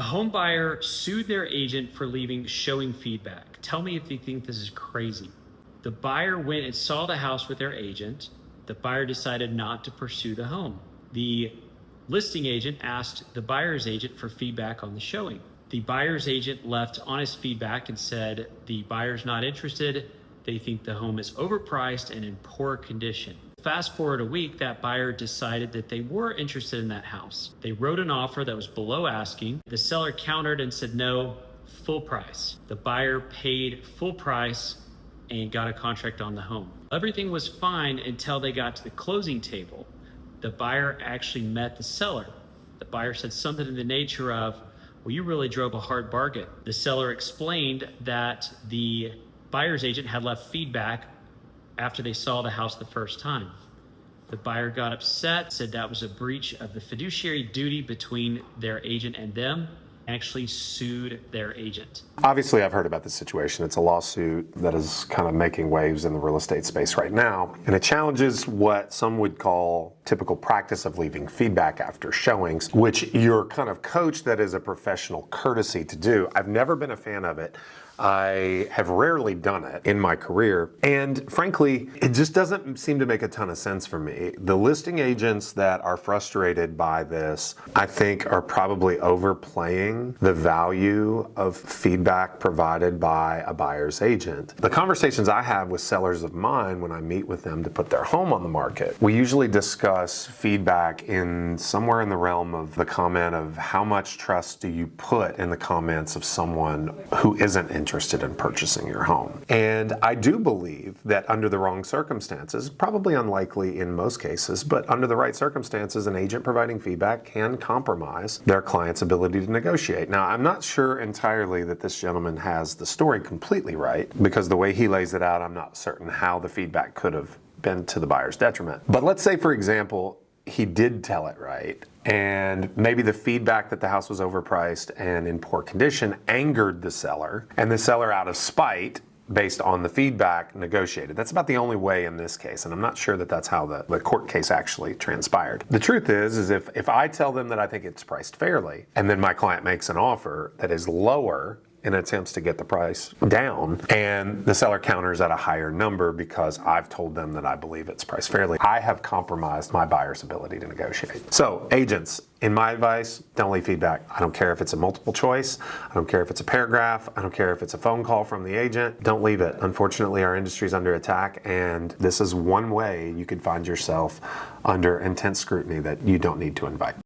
A home buyer sued their agent for leaving showing feedback. Tell me if you think this is crazy. The buyer went and saw the house with their agent. The buyer decided not to pursue the home. The listing agent asked the buyer's agent for feedback on the showing. The buyer's agent left honest feedback and said the buyer's not interested. They think the home is overpriced and in poor condition. Fast forward a week, that buyer decided that they were interested in that house. They wrote an offer that was below asking. The seller countered and said no, full price. The buyer paid full price and got a contract on the home. Everything was fine until they got to the closing table. The buyer actually met the seller. The buyer said something in the nature of, well, you really drove a hard bargain. The seller explained that the buyer's agent had left feedback after they saw the house the first time. The buyer got upset, said that was a breach of the fiduciary duty between their agent and them, and actually sued their agent. Obviously, I've heard about this situation. It's a lawsuit that is kind of making waves in the real estate space right now. And it challenges what some would call typical practice of leaving feedback after showings, which you're kind of coached that is a professional courtesy to do. I've never been a fan of it. I have rarely done it in my career, and frankly, it just doesn't seem to make a ton of sense for me. The listing agents that are frustrated by this, I think, are probably overplaying the value of feedback provided by a buyer's agent. The conversations I have with sellers of mine when I meet with them to put their home on the market, we usually discuss feedback in somewhere in the realm of the comment of how much trust do you put in the comments of someone who isn't interested in purchasing your home. And I do believe that under the wrong circumstances, probably unlikely in most cases, but under the right circumstances, an agent providing feedback can compromise their client's ability to negotiate. Now, I'm not sure entirely that this gentleman has the story completely right, because the way he lays it out, I'm not certain how the feedback could have been to the buyer's detriment. But let's say, for example, he did tell it right, and maybe the feedback that the house was overpriced and in poor condition angered the seller, and the seller, out of spite based on the feedback, negotiated. That's about the only way in this case, and I'm not sure that that's how the court case actually transpired. The truth is if I tell them that I think it's priced fairly, and then my client makes an offer that is lower in attempts to get the price down, and the seller counters at a higher number because I've told them that I believe it's priced fairly, I have compromised my buyer's ability to negotiate. So agents, in my advice, don't leave feedback. I don't care if it's a multiple choice. I don't care if it's a paragraph. I don't care if it's a phone call from the agent. Don't leave it. Unfortunately, our industry is under attack, and this is one way you could find yourself under intense scrutiny that you don't need to invite.